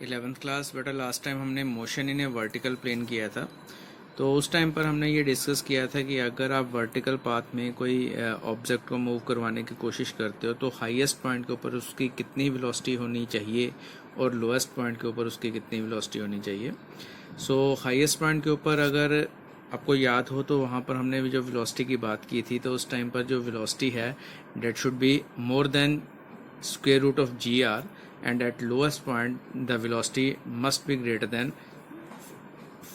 11th class बेटा last time हमने motion in a vertical plane किया था। तो उस टाइम पर हमने ये डिस्कस किया था कि अगर आप वर्टिकल पाथ में कोई ऑब्जेक्ट को मूव करवाने की कोशिश करते हो तो हाईएस्ट पॉइंट के ऊपर उसकी कितनी वेलोसिटी होनी चाहिए और लोएस्ट पॉइंट के ऊपर उसकी कितनी वेलोसिटी होनी चाहिए। सो हाईएस्ट पॉइंट के ऊपर अगर आपको याद हो तो वहाँ पर हमने जो वेलोसिटी की बात की थी, तो उस टाइम पर जो वेलोसिटी है that should be more than square root of gr, and at lowest point the velocity must be greater than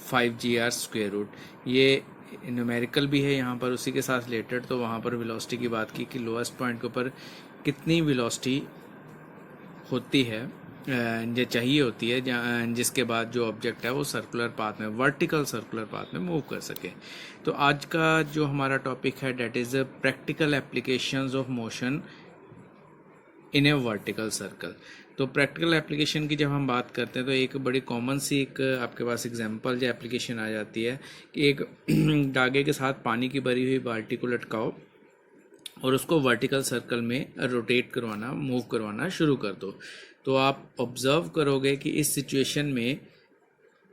5gr square root। ये न्यूमेरिकल भी है यहाँ पर उसी के साथ रिलेटेड। तो वहाँ पर वेलोसिटी की बात की कि लोएस्ट पॉइंट के ऊपर कितनी वेलोसिटी होती है जो चाहिए होती है जिसके बाद जो ऑब्जेक्ट है वो सर्कुलर पाथ में, वर्टिकल सर्कुलर पाथ में मूव कर सके। तो आज का जो हमारा टॉपिक है that is practical applications of motion in a vertical circle. तो प्रैक्टिकल एप्लीकेशन की जब हम बात करते हैं तो एक बड़ी कॉमन सी एक आपके पास एग्जांपल जो एप्लीकेशन आ जाती है कि एक धागे के साथ पानी की भरी हुई बाल्टी को लटकाओ और उसको वर्टिकल सर्कल में रोटेट करवाना, मूव करवाना शुरू कर दो। तो आप ऑब्जर्व करोगे कि इस सिचुएशन में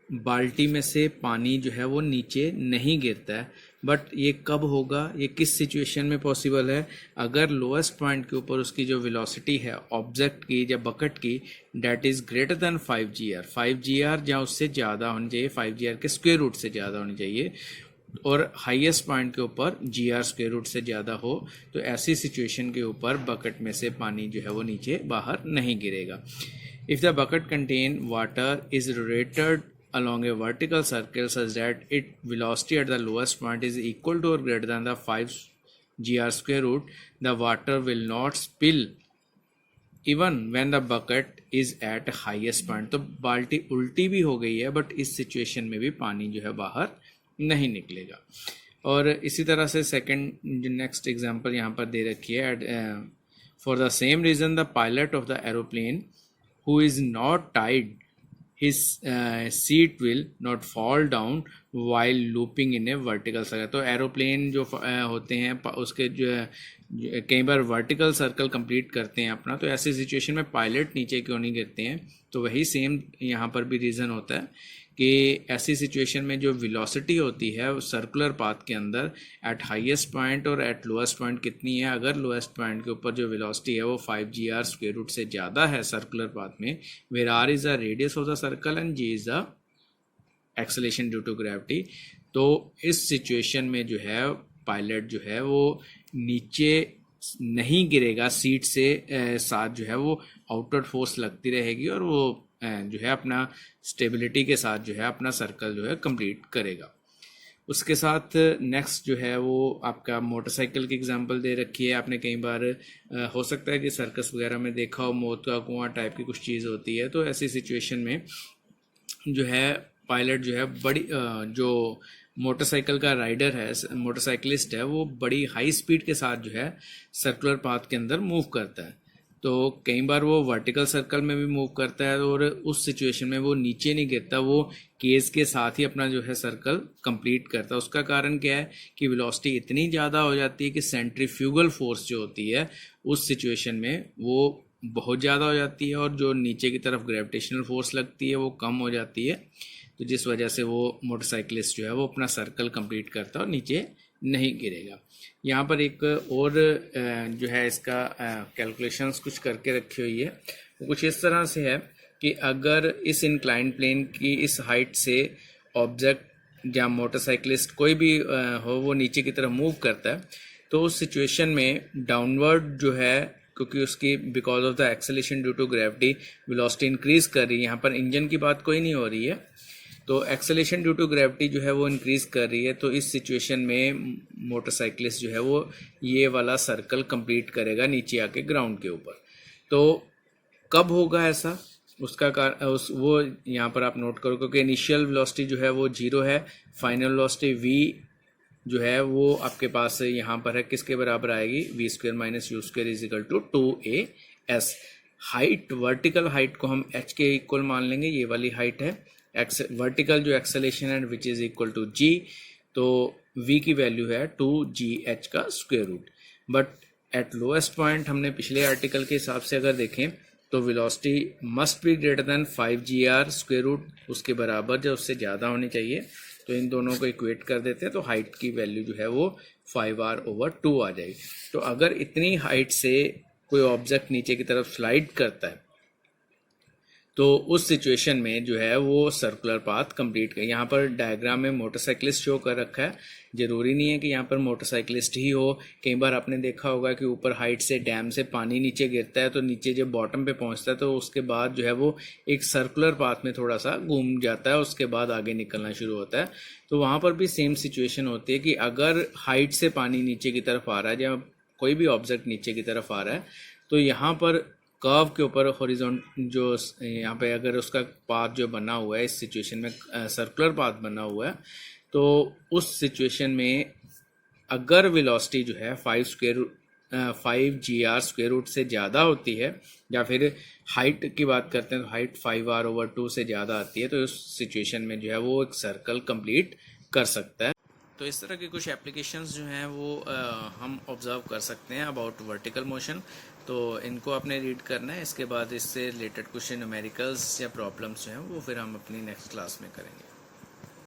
बाल्टी में से पानी जो है वो नीचे नहीं गिरता है। बट ये कब होगा, ये किस सिचुएशन में पॉसिबल है? अगर लोएस्ट पॉइंट के ऊपर उसकी जो वेलोसिटी है ऑब्जेक्ट की या बकेट की that is greater than 5gr, 5gr या उससे ज़्यादा होनी चाहिए, 5gr के स्क्वायर रूट से ज़्यादा होनी चाहिए, और हाईएस्ट पॉइंट के ऊपर gr स्क्वायर रूट से ज़्यादा हो। तो ऐसी सिचुएशन के ऊपर बकेट में से पानी जो है वो नीचे बाहर नहीं गिरेगा। If the bucket contain water is rotated along a vertical circle such that its velocity at the lowest point is equal to or greater than the 5gr square root, the water will not spill even when the bucket is at highest point। तो बाल्टी उल्टी भी हो गई है but इस situation में भी पानी जो है बाहर नहीं निकलेगा। और इसी तरह से सेकंड नेक्स्ट एग्जांपल यहाँ पर दे रखी है। For the same reason the pilot of the aeroplane who is not Tide his seat will not fall down while looping in a vertical circle। तो एरोप्लेन जो होते हैं उसके जो कई बार वर्टिकल सर्कल कंप्लीट करते हैं अपना, तो ऐसी सिचुएशन में पायलट नीचे क्यों नहीं गिरते हैं? तो वही सेम यहाँ पर भी रीज़न होता है कि ऐसी सिचुएशन में जो वेलोसिटी होती है सर्कुलर पाथ के अंदर एट हाईएस्ट पॉइंट और एट लोएस्ट पॉइंट कितनी है? अगर लोएस्ट पॉइंट के ऊपर जो वेलोसिटी है वो 5gr स्क्वायर रूट से ज़्यादा है सर्कुलर पाथ में, where r is the radius of the circle and g is the acceleration due to gravity. तो इस सिचुएशन में जो है पायलट जो है वो नीचे नहीं गिरेगा, सीट से साथ जो है वो आउटवर्ड फोर्स लगती रहेगी और वो जो है अपना स्टेबिलिटी के साथ जो है अपना सर्कल जो है कंप्लीट करेगा। उसके साथ नेक्स्ट जो है वो आपका मोटरसाइकिल की एग्जांपल दे रखी है। आपने कई बार हो सकता है कि सर्कस वगैरह में देखा हो, मौत का कुआं टाइप की कुछ चीज़ होती है। तो ऐसी सिचुएशन में जो है पायलट जो है बड़ी जो मोटरसाइकिल का राइडर है, मोटरसाइकिलिस्ट है, वो बड़ी हाई स्पीड के साथ जो है सर्कुलर पाथ के अंदर मूव करता है। तो कई बार वो वर्टिकल सर्कल में भी मूव करता है और उस सिचुएशन में वो नीचे नहीं गिरता, वो केज के साथ ही अपना जो है सर्कल कंप्लीट करता है। उसका कारण क्या है कि वेलोसिटी इतनी ज़्यादा हो जाती है कि सेंट्रीफ्यूगल फोर्स जो होती है उस सिचुएशन में वो बहुत ज़्यादा हो जाती है और जो नीचे की तरफ ग्रेविटेशनल फोर्स लगती है वो कम हो जाती है। तो जिस वजह से वो मोटरसाइकिलिस्ट जो है वो अपना सर्कल कंप्लीट करता है और नीचे नहीं गिरेगा। यहाँ पर एक और जो है इसका कैलकुलेशंस कुछ करके रखी हुई है। वो कुछ इस तरह से है कि अगर इस इंक्लाइंड प्लेन की इस हाइट से ऑब्जेक्ट या मोटरसाइकिलिस्ट कोई भी हो वो नीचे की तरफ मूव करता है, तो उस सिचुएशन में डाउनवर्ड जो है, क्योंकि उसकी because of the acceleration due to gravity velocity increase कर रही है। यहाँ पर इंजन की बात कोई नहीं हो रही है, तो एक्सेलेरेशन ड्यू टू ग्रेविटी जो है वो इंक्रीज कर रही है। तो इस सिचुएशन में मोटरसाइकिलिस्ट जो है वो ये वाला सर्कल कंप्लीट करेगा नीचे आके ग्राउंड के ऊपर। तो कब होगा ऐसा, उसका वो यहाँ पर आप नोट करो, क्योंकि इनिशियल वेलोसिटी जो है वो 0 है, फाइनल वेलोसिटी v जो है वो आपके पास यहाँ पर है किसके बराबर आएगी? v square minus U square is equal to 2as। Height, vertical height को हम h के इक्वल मान लेंगे, ये वाली हाइट है वर्टिकल जो एक्सेलेरेशन है which is equal to g। तो v की वैल्यू है 2gh का square root. But at lowest point हमने पिछले आर्टिकल के हिसाब से अगर देखें तो velocity must be greater than 5 GR square root, उसके बराबर जब उससे ज़्यादा होनी चाहिए। तो इन दोनों को इक्वेट कर देते हैं तो हाइट की वैल्यू जो है वो 5R/2 आ जाएगी। तो अगर इतनी हाइट से कोई ऑब्जेक्ट नीचे की तरफ स्लाइड करता है तो उस सिचुएशन में जो है वो सर्कुलर पाथ कंप्लीट कर। यहाँ पर डायग्राम में मोटरसाइकिलिस्ट शो कर रखा है, जरूरी नहीं है कि यहाँ पर मोटरसाइकिलिस्ट ही हो। कई बार आपने देखा होगा कि ऊपर हाइट से डैम से पानी नीचे गिरता है तो नीचे जब बॉटम पे पहुंचता है तो उसके बाद जो है वो एक सर्कुलर पाथ में थोड़ा सा घूम जाता है, उसके बाद आगे निकलना शुरू होता है। तो वहाँ पर भी सेम सिचुएशन होती है कि अगर हाइट से पानी नीचे की तरफ आ रहा है या कोई भी ऑब्जेक्ट नीचे की तरफ आ रहा है तो यहाँ पर कर्व के ऊपर हॉरिजॉन्टल जो यहाँ पे अगर उसका पाथ जो बना हुआ है, इस सिचुएशन में सर्कुलर पाथ बना हुआ है, तो उस सिचुएशन में अगर वेलोसिटी जो है 5 GR स्क्वायर रूट से ज़्यादा होती है, या फिर हाइट की बात करते हैं तो हाइट 5R/2 से ज़्यादा आती है, तो उस सिचुएशन में जो है वो एक सर्कल कंप्लीट कर सकता है। तो इस तरह के कुछ एप्लीकेशंस जो हैं वो हम ऑब्जर्व कर सकते हैं अबाउट वर्टिकल मोशन। तो इनको आपने रीड करना है, इसके बाद इससे रिलेटेड कुछ न्यूमेरिकल्स या प्रॉब्लम्स जो हैं वो फिर हम अपनी नेक्स्ट क्लास में करेंगे।